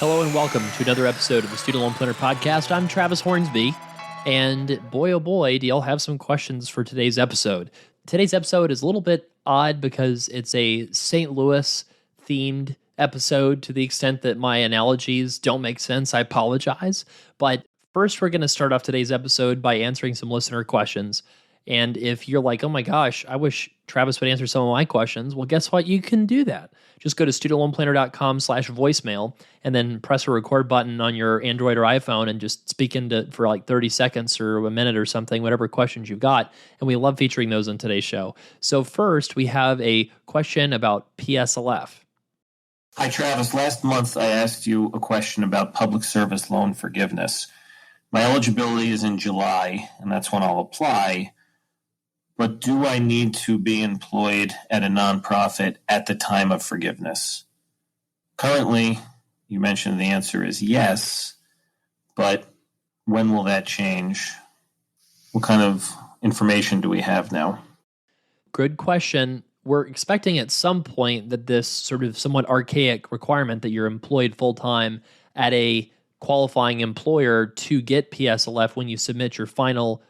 Hello and welcome to another episode of the Student Loan Planner Podcast. I'm Travis Hornsby, and boy oh boy, do y'all have some questions for today's episode. Today's episode is a little bit odd because it's a St. Louis themed episode to the extent that my analogies don't make sense. I apologize. But first, we're going to start off today's episode by answering some listener questions. And if you're like, oh my gosh, I wish Travis would answer some of my questions, well, guess what? You can do that. Just go to studentloanplanner.com/voicemail and then press a record button on your Android or iPhone and just speak into for like 30 seconds or a minute or something, whatever questions you've got. And we love featuring those on today's show. So first, we have a question about PSLF. Hi, Travis. Last month, I asked you a question about public service loan forgiveness. My eligibility is in July, and that's when I'll apply. But do I need to be employed at a nonprofit at the time of forgiveness? Currently, you mentioned the answer is yes, but when will that change? What kind of information do we have now? Good question. We're expecting at some point that this sort of somewhat archaic requirement that you're employed full-time at a qualifying employer to get PSLF when you submit your final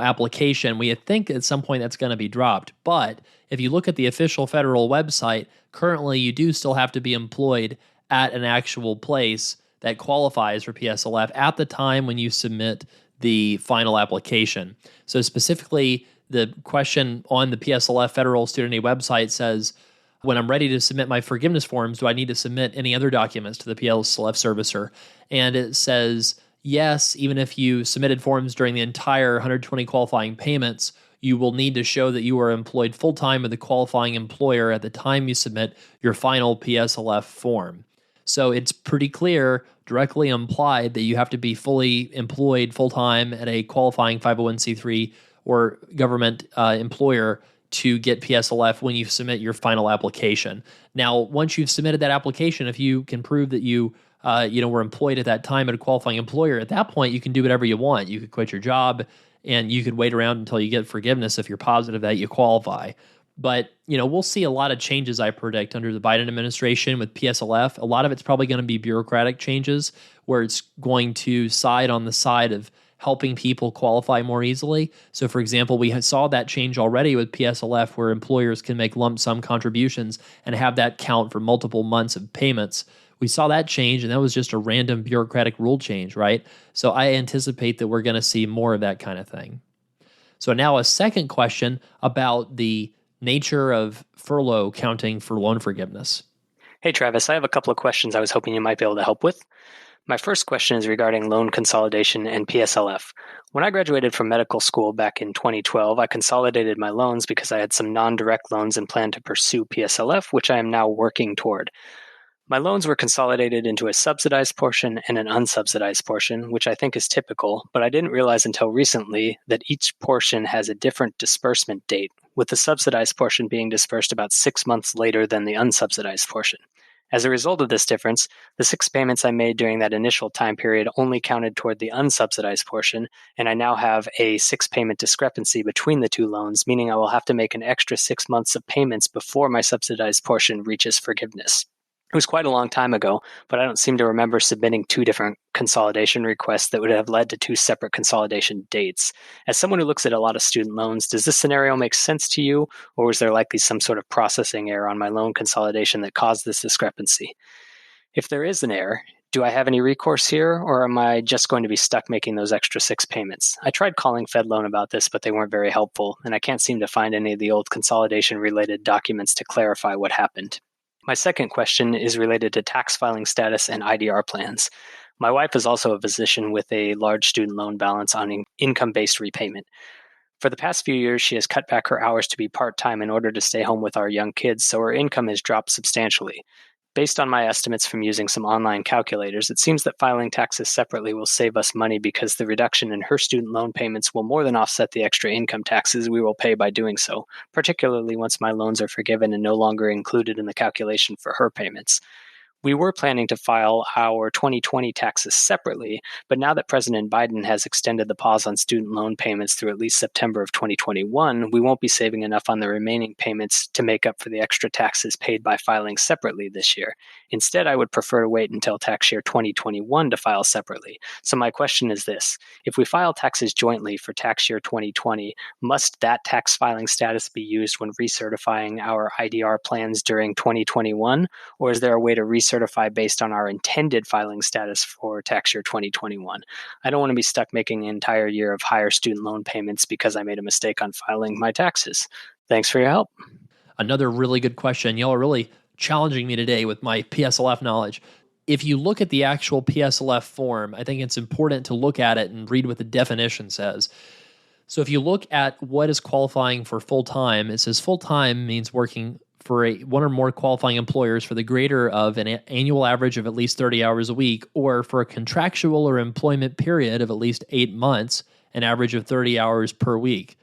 application, we think at some point that's going to be dropped. But if you look at the official federal website, currently you do still have to be employed at an actual place that qualifies for PSLF at the time when you submit the final application. So specifically, the question on the PSLF federal student aid website says, when I'm ready to submit my forgiveness forms, do I need to submit any other documents to the PSLF servicer? And it says, yes, even if you submitted forms during the entire 120 qualifying payments, you will need to show that you are employed full-time with the qualifying employer at the time you submit your final PSLF form. So it's pretty clear, directly implied, that you have to be fully employed full-time at a qualifying 501c3 or government employer to get PSLF when you submit your final application. Now, once you've submitted that application, if you can prove that you were employed at that time at a qualifying employer, at that point, you can do whatever you want. You could quit your job and you could wait around until you get forgiveness if you're positive that you qualify. But, we'll see a lot of changes, I predict, under the Biden administration with PSLF. A lot of it's probably going to be bureaucratic changes where it's going to side on the side of helping people qualify more easily. So, for example, we saw that change already with PSLF where employers can make lump sum contributions and have that count for multiple months of payments. We saw that change, and that was just a random bureaucratic rule change, right? So I anticipate that we're going to see more of that kind of thing. So now a second question about the nature of furlough counting for loan forgiveness. Hey, Travis, I have a couple of questions I was hoping you might be able to help with. My first question is regarding loan consolidation and PSLF. When I graduated from medical school back in 2012, I consolidated my loans because I had some non-direct loans and planned to pursue PSLF, which I am now working toward. My loans were consolidated into a subsidized portion and an unsubsidized portion, which I think is typical, but I didn't realize until recently that each portion has a different disbursement date, with the subsidized portion being dispersed about 6 months later than the unsubsidized portion. As a result of this difference, the 6 payments I made during that initial time period only counted toward the unsubsidized portion, and I now have a 6-payment discrepancy between the two loans, meaning I will have to make an extra 6 months of payments before my subsidized portion reaches forgiveness. It was quite a long time ago, but I don't seem to remember submitting 2 different consolidation requests that would have led to 2 separate consolidation dates. As someone who looks at a lot of student loans, does this scenario make sense to you, or was there likely some sort of processing error on my loan consolidation that caused this discrepancy? If there is an error, do I have any recourse here, or am I just going to be stuck making those extra 6 payments? I tried calling FedLoan about this, but they weren't very helpful, and I can't seem to find any of the old consolidation-related documents to clarify what happened. My second question is related to tax filing status and IDR plans. My wife is also a physician with a large student loan balance on income-based repayment. For the past few years, she has cut back her hours to be part-time in order to stay home with our young kids, so her income has dropped substantially. Based on my estimates from using some online calculators, it seems that filing taxes separately will save us money because the reduction in her student loan payments will more than offset the extra income taxes we will pay by doing so, particularly once my loans are forgiven and no longer included in the calculation for her payments. We were planning to file our 2020 taxes separately, but now that President Biden has extended the pause on student loan payments through at least September of 2021, we won't be saving enough on the remaining payments to make up for the extra taxes paid by filing separately this year. Instead, I would prefer to wait until tax year 2021 to file separately. So my question is this: if we file taxes jointly for tax year 2020, must that tax filing status be used when recertifying our IDR plans during 2021, or is there a way to recertify based on our intended filing status for tax year 2021? I don't want to be stuck making an entire year of higher student loan payments because I made a mistake on filing my taxes. Thanks for your help. Another really good question. Y'all are really challenging me today with my PSLF knowledge. If you look at the actual PSLF form, I think it's important to look at it and read what the definition says. So if you look at what is qualifying for full-time, it says full-time means working for one or more qualifying employers for the greater of an annual average of at least 30 hours a week, or for a contractual or employment period of at least 8 months, an average of 30 hours per week.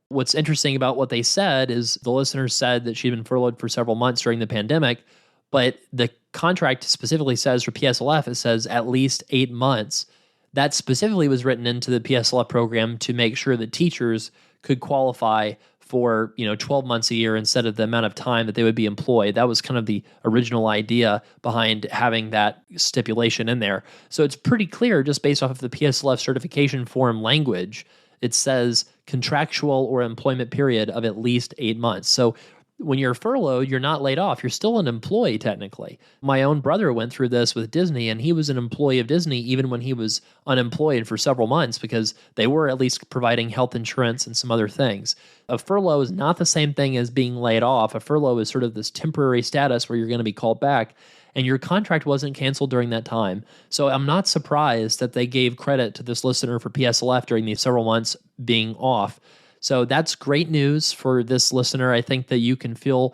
What's interesting about what they said is the listener said that she'd been furloughed for several months during the pandemic, but the contract specifically says for PSLF, it says at least 8 months. That specifically was written into the PSLF program to make sure that teachers could qualify for 12 months a year instead of the amount of time that they would be employed. That was kind of the original idea behind having that stipulation in there. So it's pretty clear just based off of the PSLF certification form language. It says contractual or employment period of at least 8 months. So when you're furloughed, you're not laid off. You're still an employee, technically. My own brother went through this with Disney, and he was an employee of Disney even when he was unemployed for several months because they were at least providing health insurance and some other things. A furlough is not the same thing as being laid off. A furlough is sort of this temporary status where you're going to be called back, and your contract wasn't canceled during that time. So I'm not surprised that they gave credit to this listener for PSLF during these several months being off. So that's great news for this listener. I think that you can feel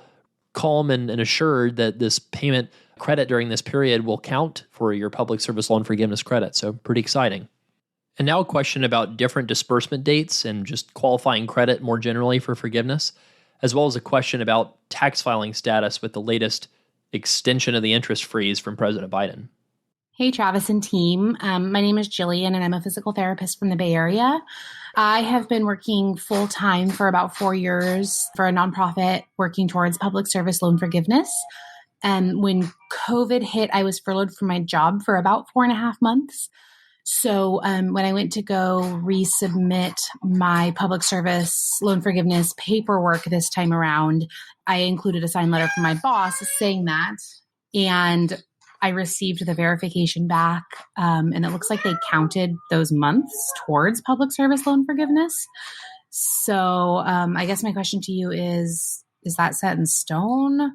calm and assured that this payment credit during this period will count for your public service loan forgiveness credit. So pretty exciting. And now a question about different disbursement dates and just qualifying credit more generally for forgiveness, as well as a question about tax filing status with the latest extension of the interest freeze from President Biden. Hey, Travis and team. My name is Jillian, and I'm a physical therapist from the Bay Area. I have been working full-time for about 4 years for a nonprofit working towards public service loan forgiveness. And when COVID hit, I was furloughed from my job for about 4.5 months. So when I went to go resubmit my public service loan forgiveness paperwork this time around, I included a signed letter from my boss saying that. And I received the verification back, and it looks like they counted those months towards public service loan forgiveness. So I guess my question to you is that set in stone?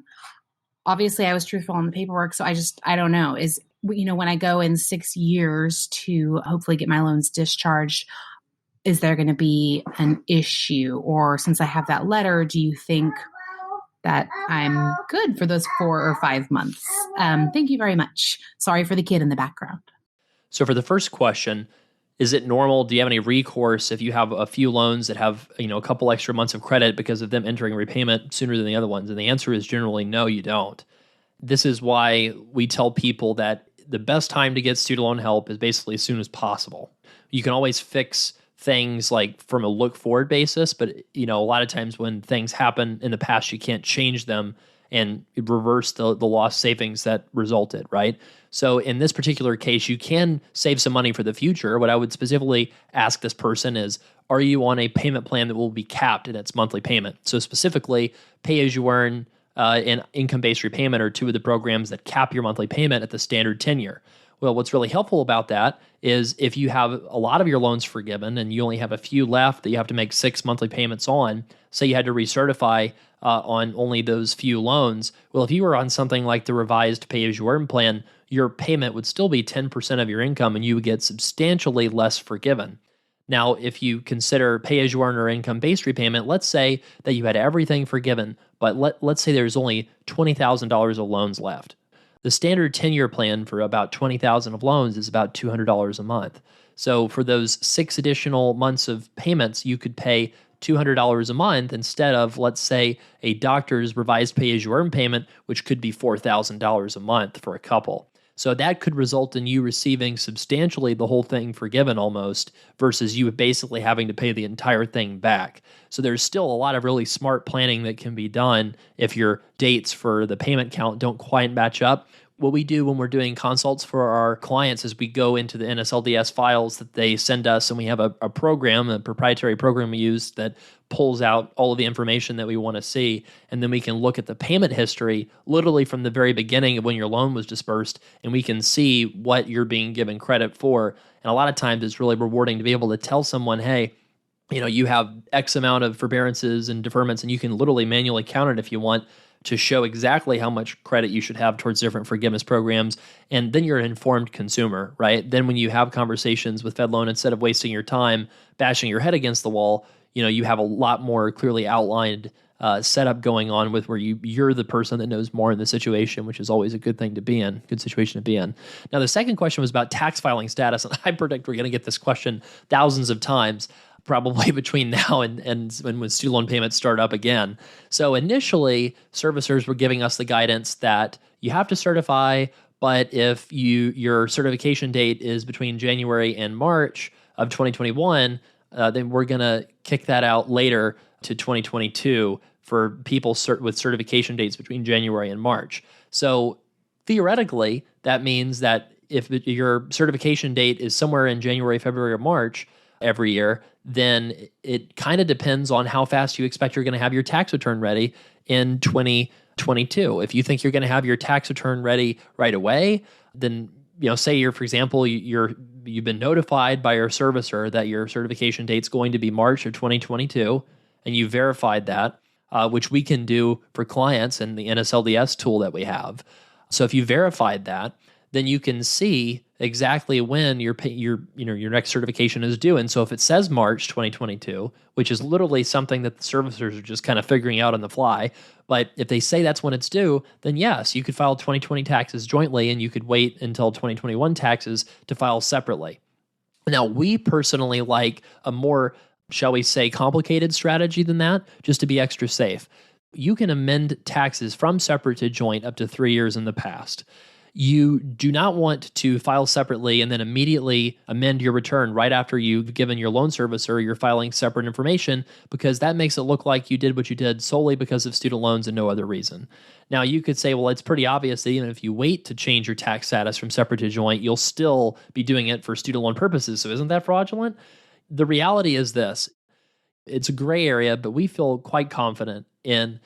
Obviously, I was truthful on the paperwork, so I don't know. When I go in 6 years to hopefully get my loans discharged, is there going to be an issue? Or since I have that letter, do you think that I'm good for those 4 or 5 months? Thank you very much. Sorry for the kid in the background. So for the first question, is it normal? Do you have any recourse if you have a few loans that have a couple extra months of credit because of them entering repayment sooner than the other ones? And the answer is generally no, you don't. This is why we tell people that the best time to get student loan help is basically as soon as possible. You can always fix things like from a look forward basis, but a lot of times when things happen in the past, you can't change them and reverse the lost savings that resulted, right? So in this particular case, you can save some money for the future. What I would specifically ask this person is, are you on a payment plan that will be capped in its monthly payment? So specifically, pay as you earn and income-based repayment are two of the programs that cap your monthly payment at the standard tenure. Well, what's really helpful about that is if you have a lot of your loans forgiven and you only have a few left that you have to make 6 monthly payments on, say you had to recertify on only those few loans, well, if you were on something like the revised pay-as-you-earn plan, your payment would still be 10% of your income and you would get substantially less forgiven. Now, if you consider pay-as-you-earn or income-based repayment, let's say that you had everything forgiven, but let's say there's only $20,000 of loans left. The standard 10-year plan for about $20,000 of loans is about $200 a month. So for those 6 additional months of payments, you could pay $200 a month instead of, let's say, a doctor's revised pay-as-you-earn payment, which could be $4,000 a month for a couple. So that could result in you receiving substantially the whole thing forgiven almost versus you basically having to pay the entire thing back. So there's still a lot of really smart planning that can be done if your dates for the payment count don't quite match up. What we do when we're doing consults for our clients is we go into the NSLDS files that they send us, and we have a program, a proprietary program we use that pulls out all of the information that we want to see. And then we can look at the payment history literally from the very beginning of when your loan was dispersed, and we can see what you're being given credit for. And a lot of times it's really rewarding to be able to tell someone, hey, you have X amount of forbearances and deferments, and you can literally manually count it if you want, to show exactly how much credit you should have towards different forgiveness programs. And then you're an informed consumer, right? Then when you have conversations with FedLoan, instead of wasting your time bashing your head against the wall, you have a lot more clearly outlined setup going on with where you're the person that knows more in the situation, which is always a good thing to be in, good situation to be in. Now, the second question was about tax filing status. And I predict we're going to get this question thousands of times, probably between now and when student loan payments start up again. So initially, servicers were giving us the guidance that you have to certify, but if your certification date is between January and March of 2021, then we're going to kick that out later to 2022 for people with certification dates between January and March. So theoretically, that means that if your certification date is somewhere in January, February, or March every year, then it kind of depends on how fast you expect you're going to have your tax return ready in 2022. If you think you're going to have your tax return ready right away, then say for example, you've been notified by your servicer that your certification date's going to be March of 2022, and you verified that, which we can do for clients in the NSLDS tool that we have. So if you verified that, then you can see exactly when your next certification is due. And so if it says March 2022, which is literally something that the servicers are just kind of figuring out on the fly, but if they say that's when it's due, then yes, you could file 2020 taxes jointly, and you could wait until 2021 taxes to file separately. Now, we personally like a more, shall we say, complicated strategy than that, just to be extra safe. You can amend taxes from separate to joint up to 3 years in the past. You do not want to file separately and then immediately amend your return right after you've given your loan servicer you're filing separate information, because that makes it look like you did what you did solely because of student loans and no other reason. Now, you could say, well, it's pretty obvious that even if you wait to change your tax status from separate to joint, you'll still be doing it for student loan purposes. So isn't that fraudulent? The reality is this. It's a gray area, but we feel quite confident in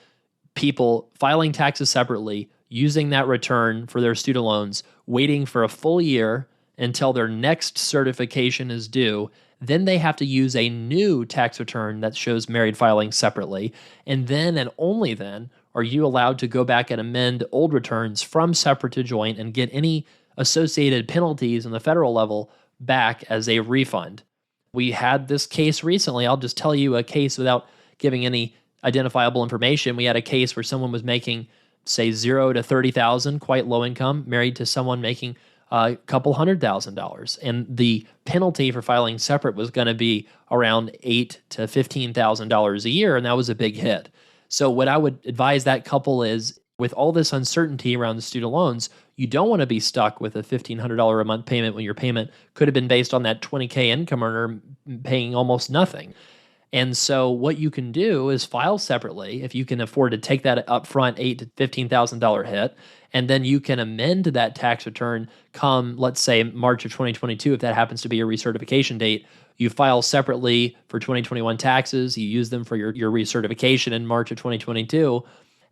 people filing taxes separately, using that return for their student loans, waiting for a full year until their next certification is due. Then they have to use a new tax return that shows married filing separately. And then and only then are you allowed to go back and amend old returns from separate to joint and get any associated penalties on the federal level back as a refund. We had this case recently. I'll just tell you a case without giving any identifiable information. We had a case where someone was making, say, $0 to $30,000, quite low income, married to someone making a couple $100,000, and the penalty for filing separate was going to be around $8,000 to $15,000 a year, and that was a big hit. So what I would advise that couple is, with all this uncertainty around the student loans, you don't want to be stuck with a $1,500 a month payment when your payment could have been based on that $20K income earner paying almost nothing. And so what you can do is file separately if you can afford to take that upfront $8,000 to $15,000 hit, and then you can amend that tax return come, let's say, March of 2022, if that happens to be your recertification date. You file separately for 2021 taxes, you use them for your recertification in March of 2022,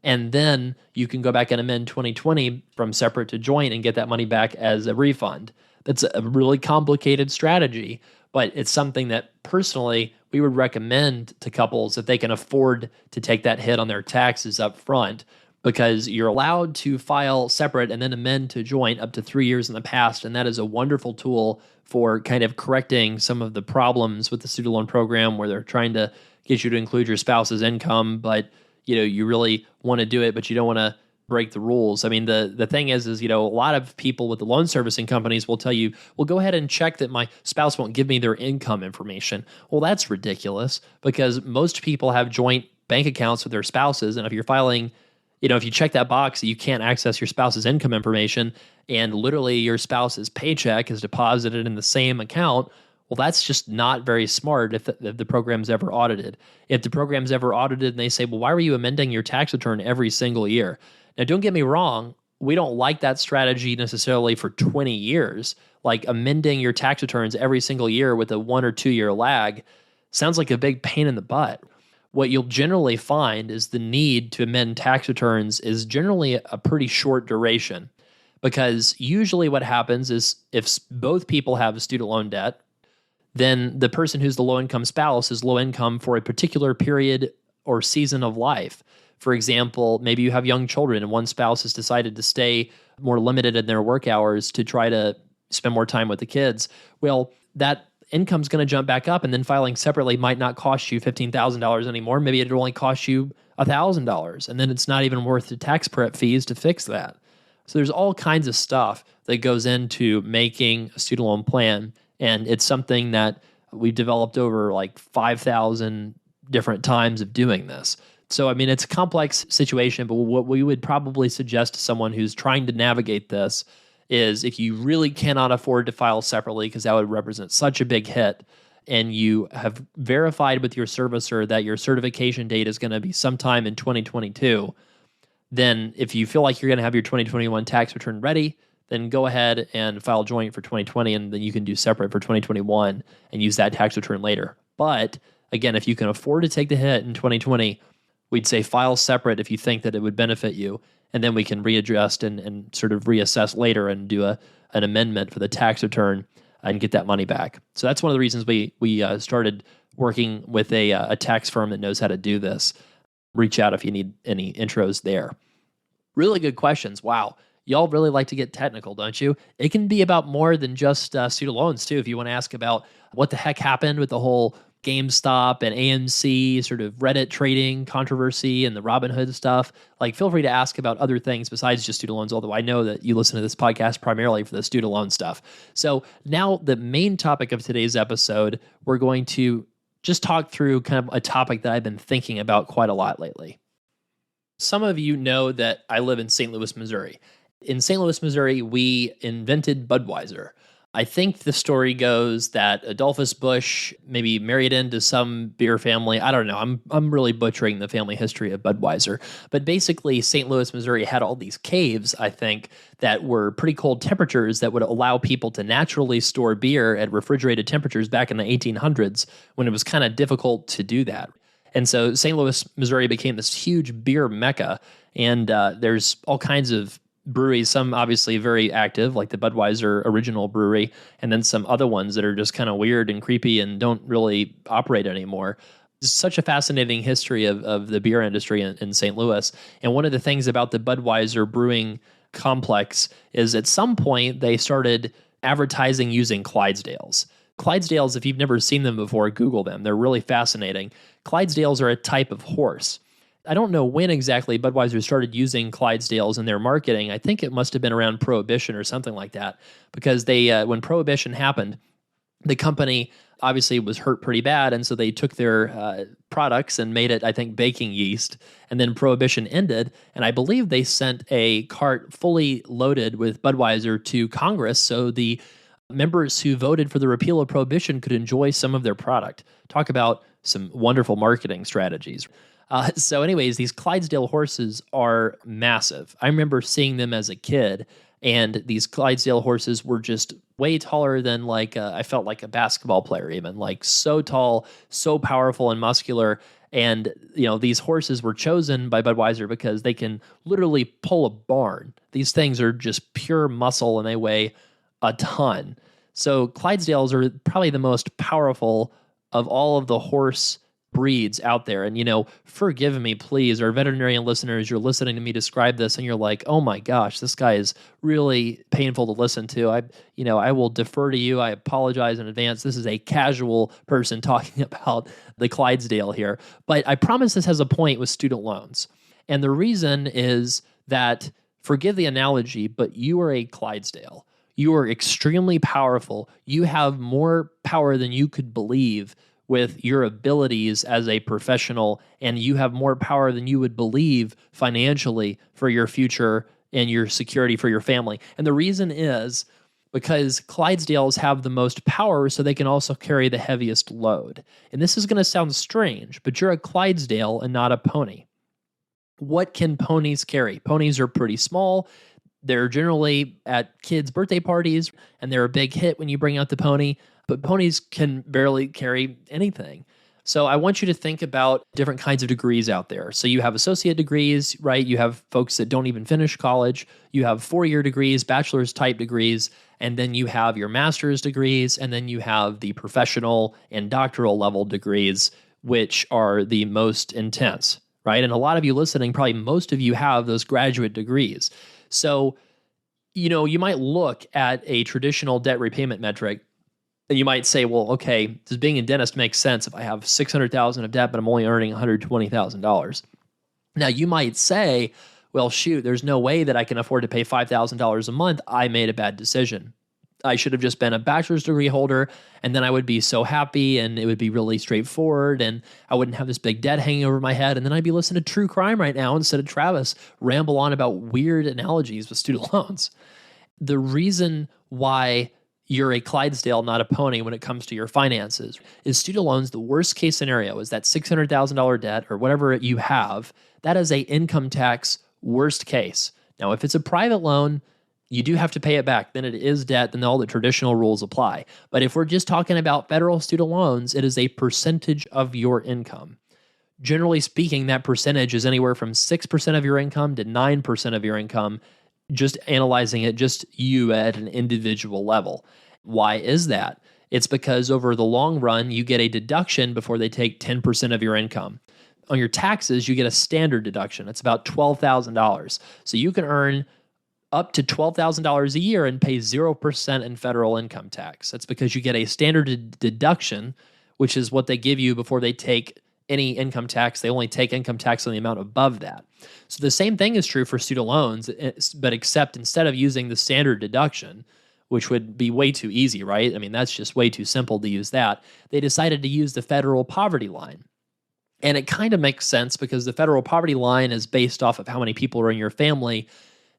and then you can go back and amend 2020 from separate to joint and get that money back as a refund. That's a really complicated strategy, but it's something that personally we would recommend to couples if they can afford to take that hit on their taxes up front, because you're allowed to file separate and then amend to joint up to 3 years in the past, and that is a wonderful tool for kind of correcting some of the problems with the student loan program where they're trying to get you to include your spouse's income, but you really want to do it, but you don't want to break the rules. I mean, the thing is, a lot of people with the loan servicing companies will tell you, well, go ahead and check that my spouse won't give me their income information. Well, that's ridiculous because most people have joint bank accounts with their spouses. And if you're filing, if you check that box that you can't access your spouse's income information and literally your spouse's paycheck is deposited in the same account, well, that's just not very smart if the program's ever audited. If the program's ever audited and they say, well, why were you amending your tax return every single year? Now, don't get me wrong. We don't like that strategy necessarily for 20 years. Like amending your tax returns every single year with a 1 or 2 year lag sounds like a big pain in the butt. What you'll generally find is the need to amend tax returns is generally a pretty short duration because usually what happens is if both people have student loan debt, then the person who's the low-income spouse is low income for a particular period or season of life. For example, maybe you have young children and one spouse has decided to stay more limited in their work hours to try to spend more time with the kids. Well, that income's going to jump back up, and then filing separately might not cost you $15,000 anymore. Maybe it'll only cost you $1,000, and then it's not even worth the tax prep fees to fix that. So there's all kinds of stuff that goes into making a student loan plan. And it's something that we've developed over like 5,000 different times of doing this. So, I mean, it's a complex situation, but what we would probably suggest to someone who's trying to navigate this is if you really cannot afford to file separately, because that would represent such a big hit, and you have verified with your servicer that your certification date is going to be sometime in 2022, then if you feel like you're going to have your 2021 tax return ready, then go ahead and file joint for 2020, and then you can do separate for 2021 and use that tax return later. But again, if you can afford to take the hit in 2020, we'd say file separate if you think that it would benefit you, and then we can readjust and sort of reassess later and do an amendment for the tax return and get that money back. So that's one of the reasons we started working with a tax firm that knows how to do this. Reach out if you need any intros there. Really good questions. Wow. Y'all really like to get technical, don't you? It can be about more than just student loans, too. If you want to ask about what the heck happened with the whole GameStop and AMC sort of Reddit trading controversy and the Robinhood stuff, like feel free to ask about other things besides just student loans, although I know that you listen to this podcast primarily for the student loan stuff. So now the main topic of today's episode, we're going to just talk through kind of a topic that I've been thinking about quite a lot lately. Some of you know that I live in St. Louis, Missouri. In St. Louis, Missouri, we invented Budweiser. I think the story goes that Adolphus Busch maybe married into some beer family. I don't know. I'm really butchering the family history of Budweiser. But basically, St. Louis, Missouri had all these caves, I think, that were pretty cold temperatures that would allow people to naturally store beer at refrigerated temperatures back in the 1800s when it was kind of difficult to do that. And so St. Louis, Missouri became this huge beer mecca. And there's all kinds of breweries, some obviously very active, like the Budweiser original brewery, and then some other ones that are just kind of weird and creepy and don't really operate anymore. It's such a fascinating history of the beer industry in St. Louis. And one of the things about the Budweiser brewing complex is at some point they started advertising using Clydesdales. Clydesdales, if you've never seen them before, Google them. They're really fascinating. Clydesdales are a type of horse. I don't know when exactly Budweiser started using Clydesdales in their marketing. I think it must have been around Prohibition or something like that, because they when Prohibition happened, the company obviously was hurt pretty bad, and so they took their products and made it, I think, baking yeast. And then Prohibition ended, and I believe they sent a cart fully loaded with Budweiser to Congress so the members who voted for the repeal of Prohibition could enjoy some of their product. Talk about some wonderful marketing strategies. So anyways, these Clydesdale horses are massive. I remember seeing them as a kid, and these Clydesdale horses were just way taller than I felt like a basketball player even, like so tall, so powerful and muscular. And, these horses were chosen by Budweiser because they can literally pull a barn. These things are just pure muscle and they weigh a ton. So Clydesdales are probably the most powerful of all of the horse breeds out there. And, forgive me, please, our veterinarian listeners, you're listening to me describe this and you're like, oh my gosh, this guy is really painful to listen to. I will defer to you. I apologize in advance. This is a casual person talking about the Clydesdale here. But I promise this has a point with student loans. And the reason is that, forgive the analogy, but you are a Clydesdale. You are extremely powerful. You have more power than you could believe with your abilities as a professional, and you have more power than you would believe financially for your future and your security for your family. And the reason is because Clydesdales have the most power, so they can also carry the heaviest load. And this is going to sound strange, but you're a Clydesdale and not a pony. What can ponies carry? Ponies are pretty small. They're generally at kids' birthday parties, and they're a big hit when you bring out the pony, but ponies can barely carry anything. So I want you to think about different kinds of degrees out there. So you have associate degrees, right? You have folks that don't even finish college. You have 4-year degrees, bachelor's type degrees, and then you have your master's degrees, and then you have the professional and doctoral level degrees, which are the most intense, right? And a lot of you listening, probably most of you have those graduate degrees. So, you might look at a traditional debt repayment metric, and you might say, well, okay, does being a dentist make sense if I have $600,000 of debt, but I'm only earning $120,000? Now, you might say, well, shoot, there's no way that I can afford to pay $5,000 a month. I made a bad decision. I should have just been a bachelor's degree holder, and then I would be so happy, and it would be really straightforward, and I wouldn't have this big debt hanging over my head, and then I'd be listening to true crime right now instead of Travis ramble on about weird analogies with student loans. The reason why you're a Clydesdale, not a pony, when it comes to your finances is student loans. The worst case scenario is that $600,000 debt or whatever you have. That is a income tax worst case. Now, if it's a private loan, you do have to pay it back. Then it is debt. Then all the traditional rules apply. But if we're just talking about federal student loans, it is a percentage of your income. Generally speaking, that percentage is anywhere from 6% of your income to 9% of your income, just analyzing it, just you at an individual level. Why is that? It's because over the long run, you get a deduction before they take 10% of your income. On your taxes, you get a standard deduction. It's about $12,000. So you can earn up to $12,000 a year and pay 0% in federal income tax. That's because you get a standard deduction, which is what they give you before they take any income tax. They only take income tax on the amount above that. So the same thing is true for student loans, but except instead of using the standard deduction, which would be way too easy, right? I mean, that's just way too simple to use that. They decided to use the federal poverty line. And it kind of makes sense because the federal poverty line is based off of how many people are in your family.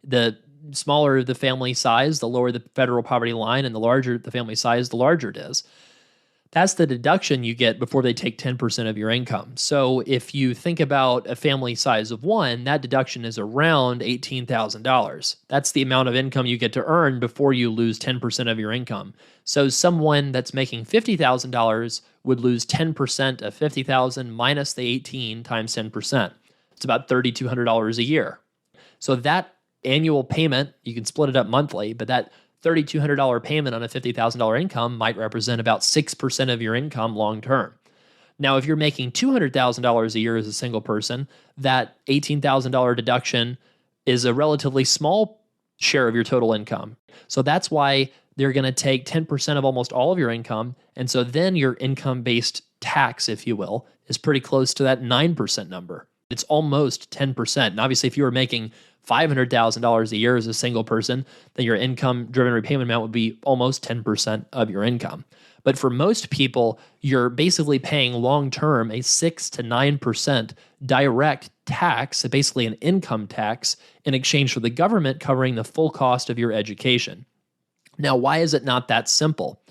The smaller the family size, the lower the federal poverty line, and the larger the family size, the larger it is. That's the deduction you get before they take 10% of your income. So if you think about a family size of 1, that deduction is around $18,000. That's the amount of income you get to earn before you lose 10% of your income. So someone that's making $50,000 would lose 10% of $50,000 minus the 18 times 10%. It's about $3,200 a year. So that annual payment, you can split it up monthly, but that $3,200 payment on a $50,000 income might represent about 6% of your income long term. Now, if you're making $200,000 a year as a single person, that $18,000 deduction is a relatively small share of your total income. So that's why they're going to take 10% of almost all of your income. And so then your income-based tax, if you will, is pretty close to that 9% number. It's almost 10%. And obviously, if you were making $500,000 a year as a single person, then your income-driven repayment amount would be almost 10% of your income. But for most people, you're basically paying long-term a 6 to 9% direct tax, basically an income tax, in exchange for the government covering the full cost of your education. Now, why is it not that simple?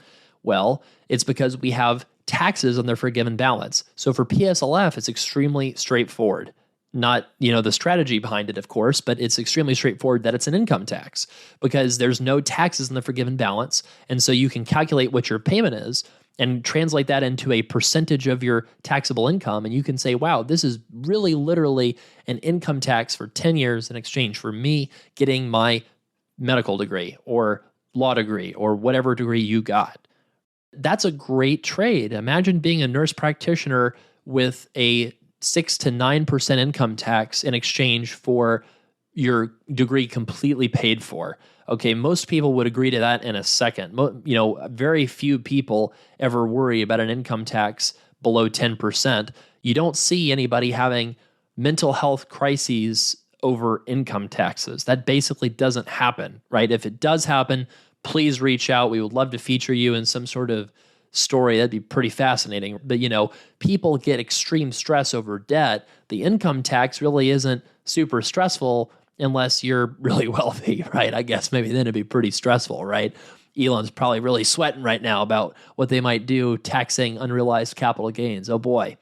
Well, it's because we have taxes on their forgiven balance. So for PSLF, it's extremely straightforward. Not, the strategy behind it, of course, but it's extremely straightforward that it's an income tax because there's no taxes in the forgiven balance. And so you can calculate what your payment is and translate that into a percentage of your taxable income. And you can say, wow, this is really literally an income tax for 10 years in exchange for me getting my medical degree or law degree or whatever degree you got. That's a great trade. Imagine being a nurse practitioner with a 6 to 9% income tax in exchange for your degree completely paid for. Okay, most people would agree to that in a second. Very few people ever worry about an income tax below 10%. You don't see anybody having mental health crises over income taxes. That basically doesn't happen, right? If it does happen, please reach out. We would love to feature you in some sort of story. That'd be pretty fascinating. But, people get extreme stress over debt. The income tax really isn't super stressful unless you're really wealthy, right? I guess maybe then it'd be pretty stressful, right? Elon's probably really sweating right now about what they might do taxing unrealized capital gains. Oh boy.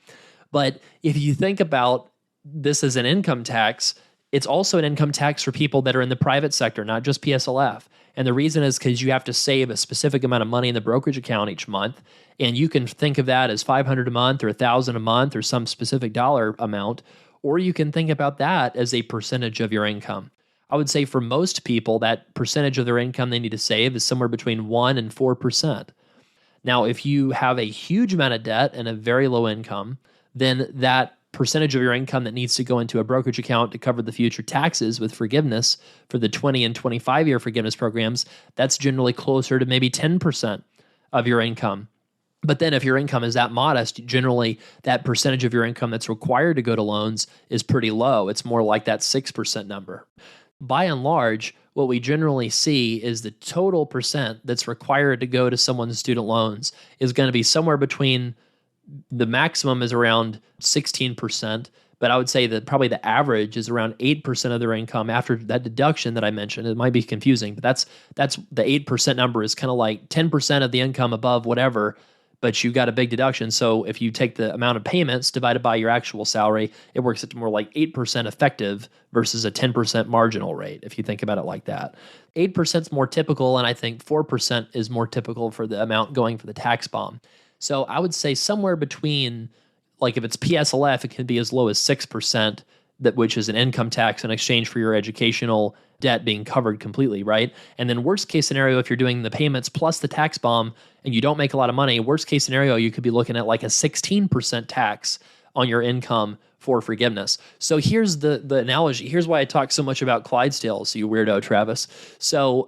But if you think about this as an income tax, it's also an income tax for people that are in the private sector, not just PSLF. And the reason is because you have to save a specific amount of money in the brokerage account each month. And you can think of that as $500 a month or $1,000 a month or some specific dollar amount, or you can think about that as a percentage of your income. I would say for most people, that percentage of their income they need to save is somewhere between 1% and 4%. Now, if you have a huge amount of debt and a very low income, then that percentage of your income that needs to go into a brokerage account to cover the future taxes with forgiveness for the 20 and 25-year forgiveness programs, that's generally closer to maybe 10% of your income. But then if your income is that modest, generally that percentage of your income that's required to go to loans is pretty low. It's more like that 6% number. By and large, what we generally see is the total percent that's required to go to someone's student loans is going to be somewhere between, the maximum is around 16%, but I would say that probably the average is around 8% of their income after that deduction that I mentioned. It might be confusing, but that's the 8% number is kind of like 10% of the income above whatever, but you got a big deduction. So if you take the amount of payments divided by your actual salary, it works out to more like 8% effective versus a 10% marginal rate, if you think about it like that. 8% is more typical, and I think 4% is more typical for the amount going for the tax bomb. So I would say somewhere between, like if it's PSLF, it can be as low as 6%, which is an income tax in exchange for your educational debt being covered completely, right? And then worst case scenario, if you're doing the payments plus the tax bomb and you don't make a lot of money, worst case scenario, you could be looking at like a 16% tax on your income for forgiveness. So here's the analogy. Here's why I talk so much about Clydesdales, you weirdo, Travis. So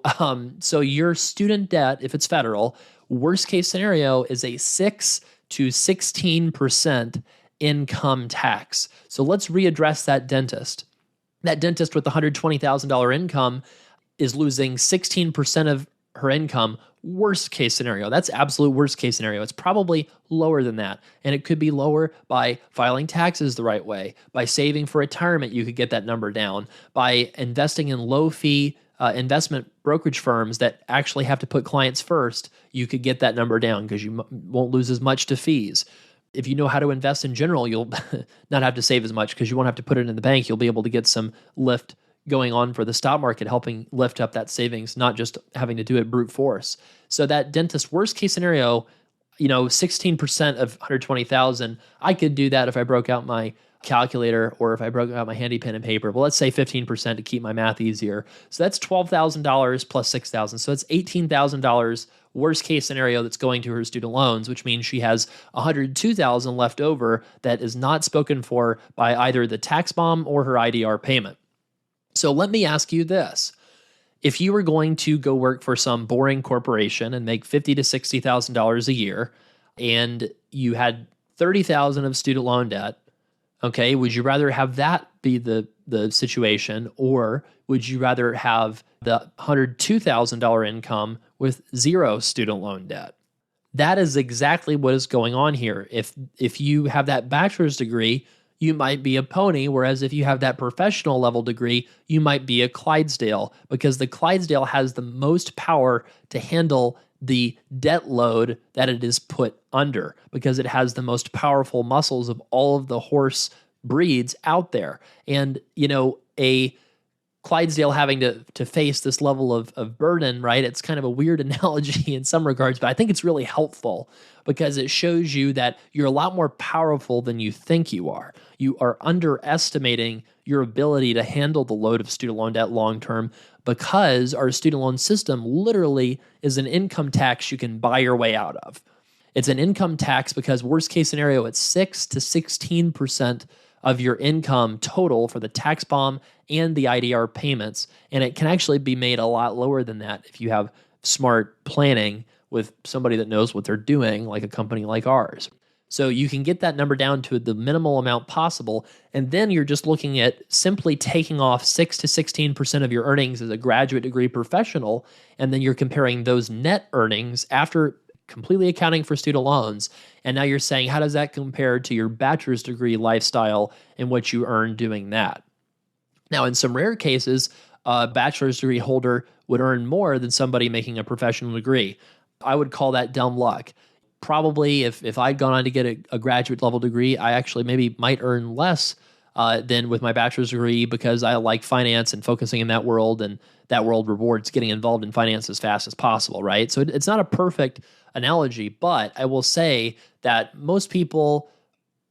your student debt, if it's federal, worst case scenario is a 6 to 16% income tax. So let's readdress that dentist. That dentist with $120,000 income is losing 16% of her income, worst case scenario. That's absolute worst case scenario. It's probably lower than that. And it could be lower by filing taxes the right way. By saving for retirement, you could get that number down. By investing in low fee investment brokerage firms that actually have to put clients first, you could get that number down because you won't lose as much to fees. If you know how to invest in general, you'll not have to save as much because you won't have to put it in the bank. You'll be able to get some lift going on for the stock market, helping lift up that savings, not just having to do it brute force. So that dentist worst case scenario, 16% of 120,000, I could do that if I broke out my calculator or if I broke out my handy pen and paper. But let's say 15% to keep my math easier. So that's $12,000 plus $6,000. So it's $18,000 worst case scenario that's going to her student loans, which means she has $102,000 left over that is not spoken for by either the tax bomb or her IDR payment. So let me ask you this. If you were going to go work for some boring corporation and make $50,000 to $60,000 a year, and you had $30,000 of student loan debt, okay, would you rather have that be the situation, or would you rather have the $102,000 income with zero student loan debt? That is exactly what is going on here. If you have that bachelor's degree, you might be a pony, whereas if you have that professional level degree, you might be a Clydesdale, because the Clydesdale has the most power to handle the debt load that it is put under, because it has the most powerful muscles of all of the horse breeds out there. And, a Clydesdale having to face this level of burden, right? It's kind of a weird analogy in some regards, but I think it's really helpful because it shows you that you're a lot more powerful than you think you are. You are underestimating your ability to handle the load of student loan debt long-term, because our student loan system literally is an income tax you can buy your way out of. It's an income tax because worst case scenario, it's 6 to 16% of your income total for the tax bomb and the IDR payments. And it can actually be made a lot lower than that if you have smart planning with somebody that knows what they're doing, like a company like ours. So you can get that number down to the minimal amount possible. And then you're just looking at simply taking off 6 to 16% of your earnings as a graduate degree professional. And then you're comparing those net earnings after completely accounting for student loans. And now you're saying, how does that compare to your bachelor's degree lifestyle and what you earn doing that? Now, in some rare cases, a bachelor's degree holder would earn more than somebody making a professional degree. I would call that dumb luck. Probably if I'd gone on to get a graduate level degree, I actually maybe might earn less than with my bachelor's degree because I like finance and focusing in that world, and that world rewards getting involved in finance as fast as possible, right? So it's not a perfect analogy, but I will say that most people,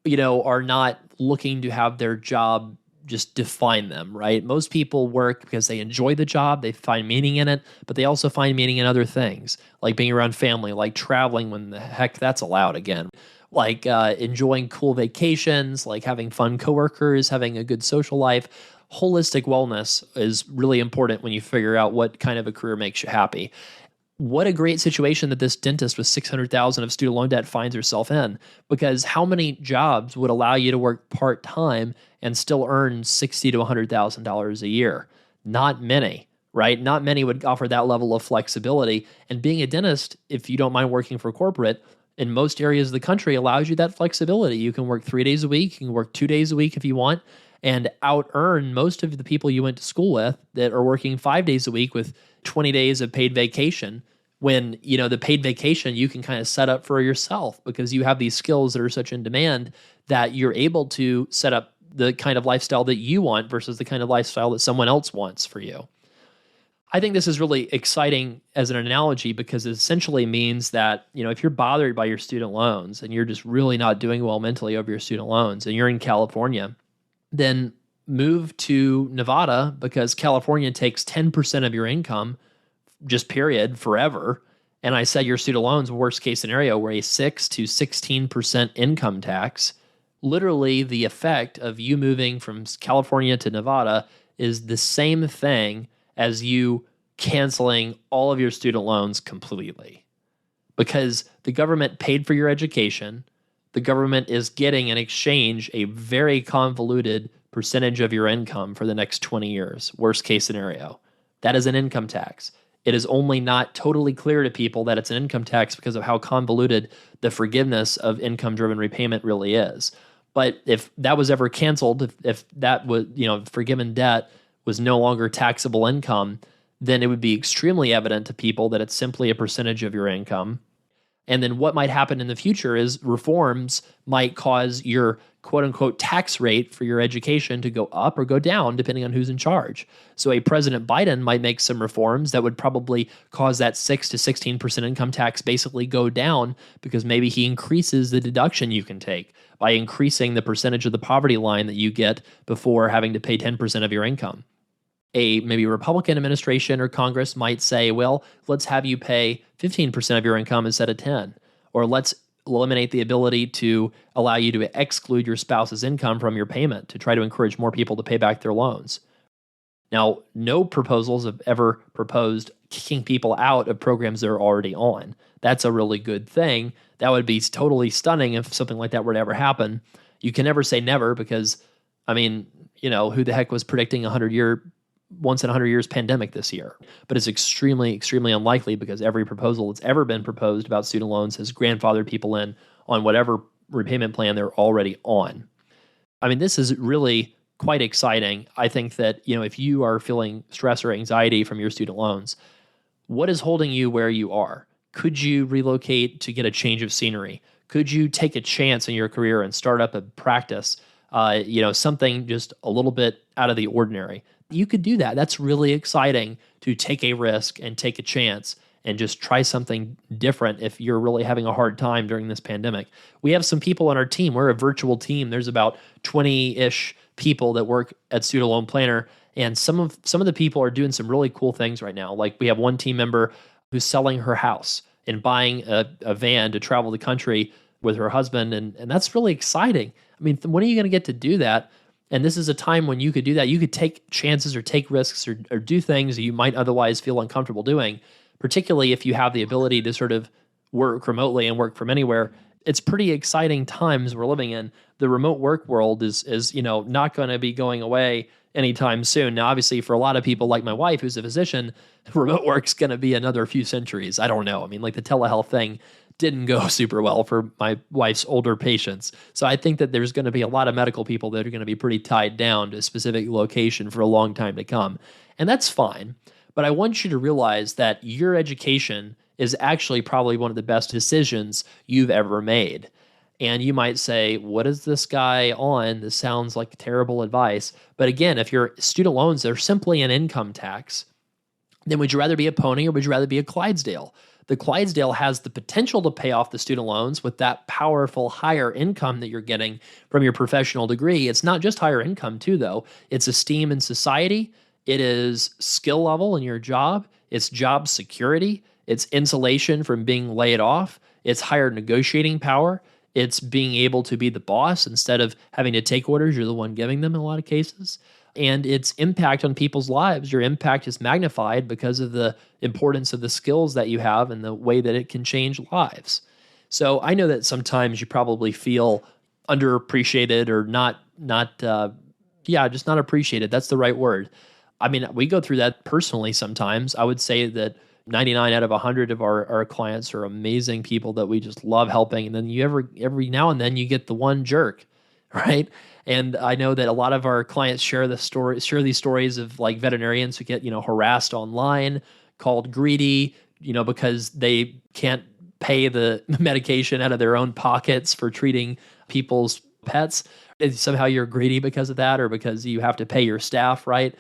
are not looking to have their job just define them, right? Most people work because they enjoy the job, they find meaning in it, but they also find meaning in other things, like being around family, like traveling when the heck that's allowed again, like enjoying cool vacations, like having fun coworkers, having a good social life. Holistic wellness is really important when you figure out what kind of a career makes you happy. What a great situation that this dentist with $600,000 of student loan debt finds herself in, because how many jobs would allow you to work part-time and still earn $60,000 to $100,000 a year? Not many, right? Not many would offer that level of flexibility. And being a dentist, if you don't mind working for corporate, in most areas of the country allows you that flexibility. You can work 3 days a week, you can work 2 days a week if you want, and out-earn most of the people you went to school with that are working 5 days a week with 20 days of paid vacation, when, the paid vacation you can kind of set up for yourself because you have these skills that are such in demand that you're able to set up the kind of lifestyle that you want versus the kind of lifestyle that someone else wants for you. I think this is really exciting as an analogy because it essentially means that, if you're bothered by your student loans and you're just really not doing well mentally over your student loans and you're in California, then move to Nevada because California takes 10% of your income, just period, forever. And I said your student loans, worst case scenario, were a 6 to 16% income tax. Literally, the effect of you moving from California to Nevada is the same thing as you canceling all of your student loans completely. Because the government paid for your education, the government is getting in exchange a very convoluted percentage of your income for the next 20 years, worst case scenario. That is an income tax. It is only not totally clear to people that it's an income tax because of how convoluted the forgiveness of income-driven repayment really is. But if that was ever canceled, if that was, forgiven debt was no longer taxable income, then it would be extremely evident to people that it's simply a percentage of your income. And then what might happen in the future is reforms might cause your quote-unquote tax rate for your education to go up or go down depending on who's in charge. So a President Biden might make some reforms that would probably cause that 6 to 16% income tax basically go down because maybe he increases the deduction you can take by increasing the percentage of the poverty line that you get before having to pay 10% of your income. Maybe Republican administration or Congress might say, well, let's have you pay 15% of your income instead of 10, or let's eliminate the ability to allow you to exclude your spouse's income from your payment to try to encourage more people to pay back their loans. Now, no proposals have ever proposed kicking people out of programs they're already on. That's a really good thing. That would be totally stunning if something like that were to ever happen. You can never say never because, who the heck was predicting once in 100 years pandemic this year? But it's extremely, extremely unlikely because every proposal that's ever been proposed about student loans has grandfathered people in on whatever repayment plan they're already on. This is really quite exciting. I think that, if you are feeling stress or anxiety from your student loans, what is holding you where you are? Could you relocate to get a change of scenery? Could you take a chance in your career and start up a practice, something just a little bit out of the ordinary? You could do that. That's really exciting to take a risk and take a chance and just try something different if you're really having a hard time during this pandemic. We have some people on our team. We're a virtual team. There's about 20-ish people that work at Student Loan Planner, and some of the people are doing some really cool things right now. Like we have one team member who's selling her house and buying a van to travel the country with her husband, and that's really exciting. When are you going to get to do that? And this is a time when you could do that. You could take chances or take risks or do things that you might otherwise feel uncomfortable doing, particularly if you have the ability to sort of work remotely and work from anywhere. it's pretty exciting times we're living in. The remote work world is not going to be going away anytime soon. Now, obviously, for a lot of people like my wife, who's a physician, remote work's going to be another few centuries. I don't know. I mean, like the telehealth thing didn't go super well for my wife's older patients. So I think that there's going to be a lot of medical people that are going to be pretty tied down to a specific location for a long time to come. And that's fine. But I want you to realize that your education is actually probably one of the best decisions you've ever made. And you might say, what is this guy on? This sounds like terrible advice. But again, if your student loans are simply an income tax, then would you rather be a pony or would you rather be a Clydesdale? The Clydesdale has the potential to pay off the student loans with that powerful higher income that you're getting from your professional degree. It's not just higher income too, though. It's esteem in society. It is skill level in your job. It's job security. It's insulation from being laid off. It's higher negotiating power. It's being able to be the boss instead of having to take orders. You're the one giving them in a lot of cases. And its impact on people's lives. Your impact is magnified because of the importance of the skills that you have and the way that it can change lives. So I know that sometimes you probably feel underappreciated or just not appreciated. That's the right word. I mean, we go through that personally sometimes. I would say that 99 out of 100 of our clients are amazing people that we just love helping. And then every now and then you get the one jerk, right? And I know that a lot of our clients share these stories of like veterinarians who get, harassed online, called greedy, because they can't pay the medication out of their own pockets for treating people's pets. And somehow you're greedy because of that, or because you have to pay your staff, right?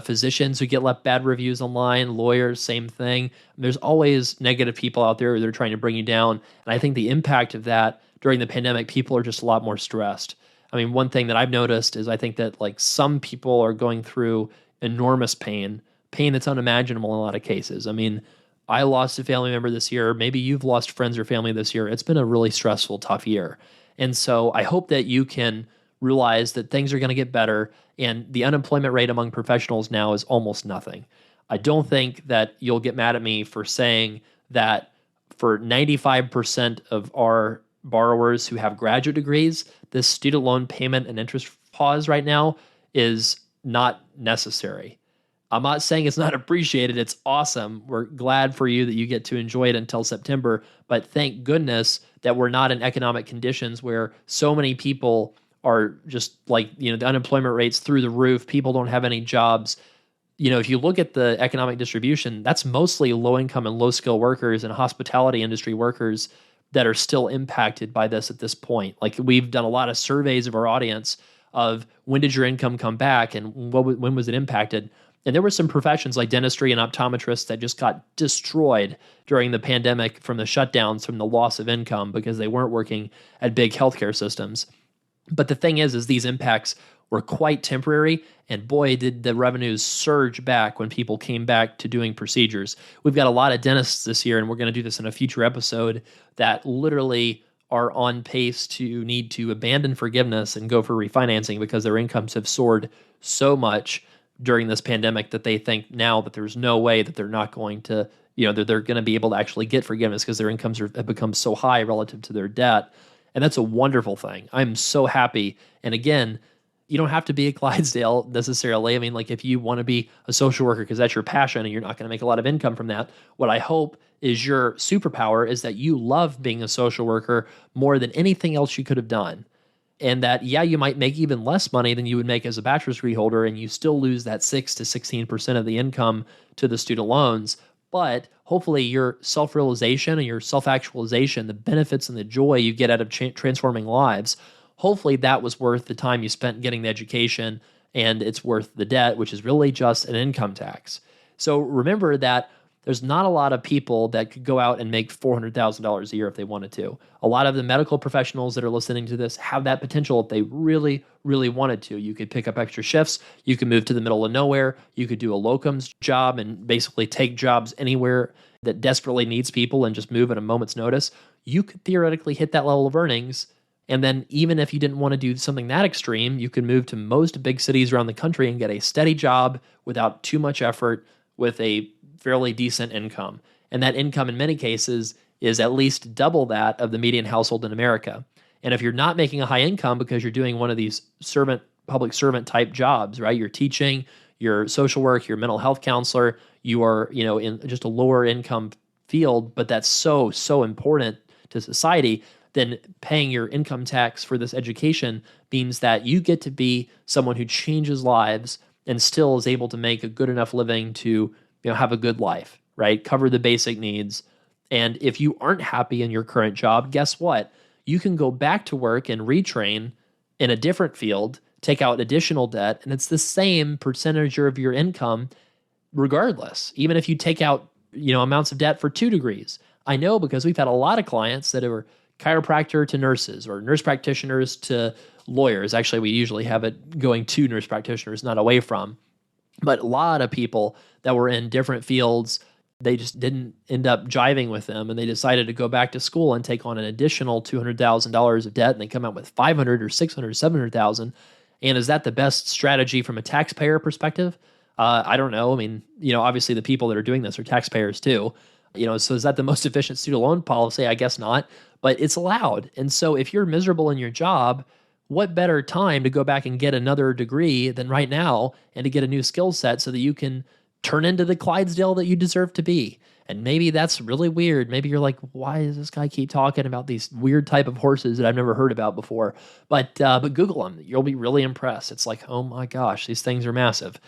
Physicians who get left bad reviews online, lawyers, same thing. There's always negative people out there that are trying to bring you down. And I think the impact of that during the pandemic, people are just a lot more stressed. I mean, one thing that I've noticed is I think that like some people are going through enormous pain that's unimaginable in a lot of cases. I mean, I lost a family member this year. Maybe you've lost friends or family this year. It's been a really stressful, tough year. And so I hope that you can realize that things are going to get better. And the unemployment rate among professionals now is almost nothing. I don't think that you'll get mad at me for saying that for 95% of our borrowers who have graduate degrees, this student loan payment and interest pause right now is not necessary. I'm not saying it's not appreciated. It's awesome. We're glad for you that you get to enjoy it until September. But thank goodness that we're not in economic conditions where so many people are just like, the unemployment rate's through the roof. People don't have any jobs. If you look at the economic distribution, that's mostly low income and low skill workers and hospitality industry workers that are still impacted by this at this point. Like we've done a lot of surveys of our audience of when did your income come back and when was it impacted? And there were some professions like dentistry and optometrists that just got destroyed during the pandemic from the shutdowns, from the loss of income because they weren't working at big healthcare systems. But the thing is these impacts were quite temporary, and boy, did the revenues surge back when people came back to doing procedures. We've got a lot of dentists this year, and we're going to do this in a future episode, that literally are on pace to need to abandon forgiveness and go for refinancing because their incomes have soared so much during this pandemic that they think now that there's no way that they're not going to, that they're going to be able to actually get forgiveness because their incomes have become so high relative to their debt. And that's a wonderful thing. I'm so happy. And again, you don't have to be a Clydesdale necessarily. I mean, like if you want to be a social worker because that's your passion and you're not going to make a lot of income from that, what I hope is your superpower is that you love being a social worker more than anything else you could have done. And that, you might make even less money than you would make as a bachelor's degree holder, and you still lose that 6 to 16% of the income to the student loans. But hopefully your self-realization and your self-actualization, the benefits and the joy you get out of transforming lives, hopefully that was worth the time you spent getting the education, and it's worth the debt, which is really just an income tax. So remember that there's not a lot of people that could go out and make $400,000 a year if they wanted to. A lot of the medical professionals that are listening to this have that potential if they really, really wanted to. You could pick up extra shifts. You could move to the middle of nowhere. You could do a locums job and basically take jobs anywhere that desperately needs people and just move at a moment's notice. You could theoretically hit that level of earnings. And then even if you didn't want to do something that extreme, you could move to most big cities around the country and get a steady job without too much effort with a fairly decent income. And that income in many cases is at least double that of the median household in America. And if you're not making a high income because you're doing one of these public servant type jobs, right? You're teaching, you're social work, you're mental health counselor, you are, in just a lower income field, but that's so important to society, then paying your income tax for this education means that you get to be someone who changes lives and still is able to make a good enough living to, have a good life, right? Cover the basic needs. And if you aren't happy in your current job, guess what? You can go back to work and retrain in a different field, take out additional debt, and it's the same percentage of your income regardless, even if you take out, amounts of debt for 2 degrees. I know because we've had a lot of clients that are chiropractor to nurses or nurse practitioners to lawyers. Actually, we usually have it going to nurse practitioners, not away from. But a lot of people that were in different fields, they just didn't end up jiving with them, and they decided to go back to school and take on an additional $200,000 of debt, and they come out with $500,000 or $600,000 or $700,000. And is that the best strategy from a taxpayer perspective? I don't know. I mean, obviously the people that are doing this are taxpayers too. So is that the most efficient student loan policy? I guess not, but it's allowed. And so if you're miserable in your job, what better time to go back and get another degree than right now and to get a new skill set so that you can turn into the Clydesdale that you deserve to be? And maybe that's really weird. Maybe you're like, why does this guy keep talking about these weird type of horses that I've never heard about before? But Google them. You'll be really impressed. It's like, oh my gosh, these things are massive.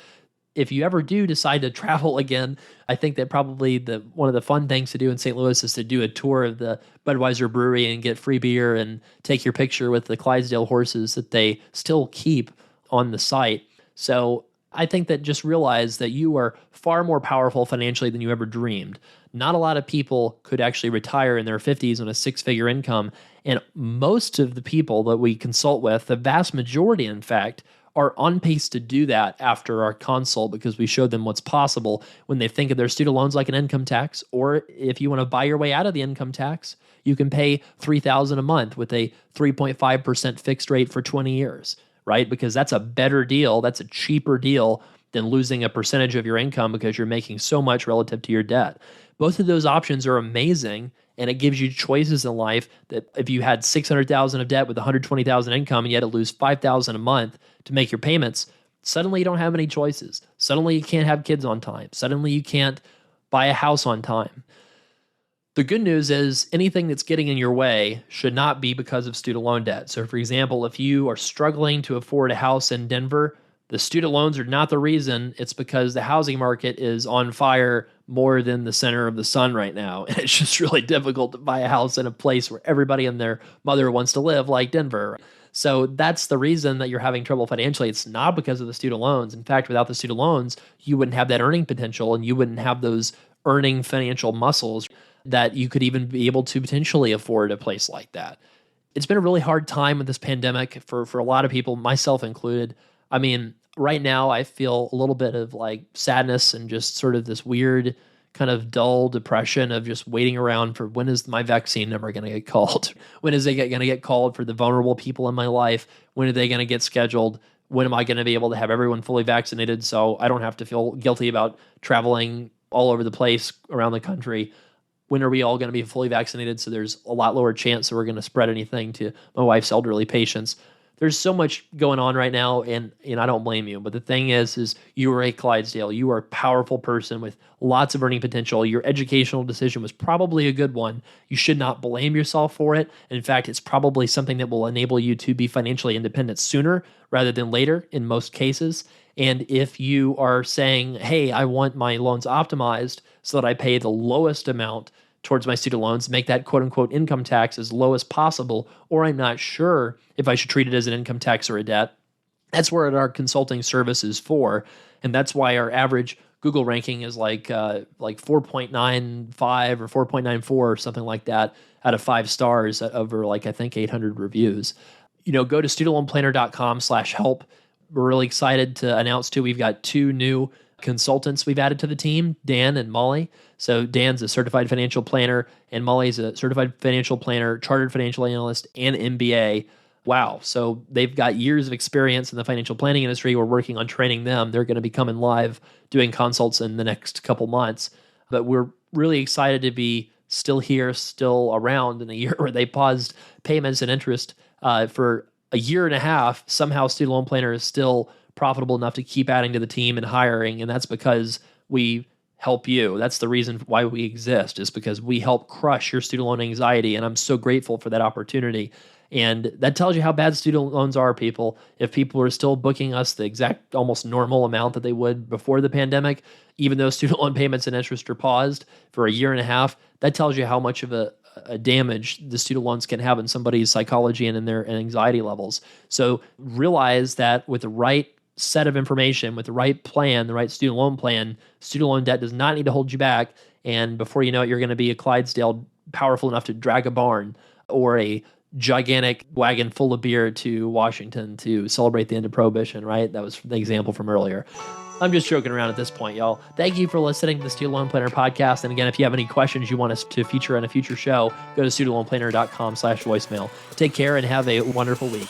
If you ever do decide to travel again, I think that probably one of the fun things to do in St. Louis is to do a tour of the Budweiser brewery and get free beer and take your picture with the Clydesdale horses that they still keep on the site. So I think that just realize that you are far more powerful financially than you ever dreamed. Not a lot of people could actually retire in their 50s on a 6-figure income. And most of the people that we consult with, the vast majority, in fact, are on pace to do that after our consult because we showed them what's possible when they think of their student loans like an income tax. Or if you want to buy your way out of the income tax, you can pay $3,000 a month with a 3.5% fixed rate for 20 years, right? Because that's a better deal. That's a cheaper deal than losing a percentage of your income because you're making so much relative to your debt. Both of those options are amazing, and it gives you choices in life that if you had $600,000 of debt with $120,000 income and you had to lose $5,000 a month to make your payments, suddenly you don't have any choices. Suddenly you can't have kids on time. Suddenly you can't buy a house on time. The good news is anything that's getting in your way should not be because of student loan debt. So for example, if you are struggling to afford a house in Denver, the student loans are not the reason. It's because the housing market is on fire more than the center of the sun right now. And it's just really difficult to buy a house in a place where everybody and their mother wants to live, like Denver. So that's the reason that you're having trouble financially. It's not because of the student loans. In fact, without the student loans, you wouldn't have that earning potential and you wouldn't have those earning financial muscles that you could even be able to potentially afford a place like that. It's been a really hard time with this pandemic for a lot of people, myself included. I mean, right now I feel a little bit of like sadness and just sort of this weird kind of dull depression of just waiting around for when is my vaccine number going to get called? When is it going to get called for the vulnerable people in my life? When are they going to get scheduled? When am I going to be able to have everyone fully vaccinated so I don't have to feel guilty about traveling all over the place around the country? When are we all going to be fully vaccinated so there's a lot lower chance that we're going to spread anything to my wife's elderly patients? There's so much going on right now, and I don't blame you. But the thing is you are a Clydesdale. You are a powerful person with lots of earning potential. Your educational decision was probably a good one. You should not blame yourself for it. In fact, it's probably something that will enable you to be financially independent sooner rather than later in most cases. And if you are saying, hey, I want my loans optimized so that I pay the lowest amount towards my student loans, make that quote-unquote income tax as low as possible, or I'm not sure if I should treat it as an income tax or a debt, that's where our consulting service is for. And that's why our average Google ranking is like 4.95 or 4.94 or something like that out of 5 stars over I think 800 reviews. Go to studentloanplanner.com/help. We're really excited to announce too, we've got 2 new consultants we've added to the team, Dan and Molly. So Dan's a certified financial planner and Molly's a certified financial planner, chartered financial analyst, and MBA. Wow. So they've got years of experience in the financial planning industry. We're working on training them. They're going to be coming live doing consults in the next couple months. But we're really excited to be still here, still around in a year where they paused payments and interest for a year and a half. Somehow Student Loan Planner is still profitable enough to keep adding to the team and hiring, and that's because we help you. That's the reason why we exist, is because we help crush your student loan anxiety, and I'm so grateful for that opportunity. And that tells you how bad student loans are, people. If people are still booking us the exact almost normal amount that they would before the pandemic, even though student loan payments and interest are paused for a year and a half, that tells you how much of a damage the student loans can have in somebody's psychology and in their anxiety levels. So realize that with the right set of information, with the right plan, the right student loan plan, student loan debt does not need to hold you back. And before you know it, you're going to be a Clydesdale powerful enough to drag a barn, or a gigantic wagon full of beer to Washington to celebrate the end of Prohibition, right? That was the example from earlier. I'm just joking around at this point, y'all. Thank you for listening to the Student Loan Planner podcast. And again, if you have any questions you want us to feature on a future show, go to studentloanplanner.com/voicemail. Take care and have a wonderful week.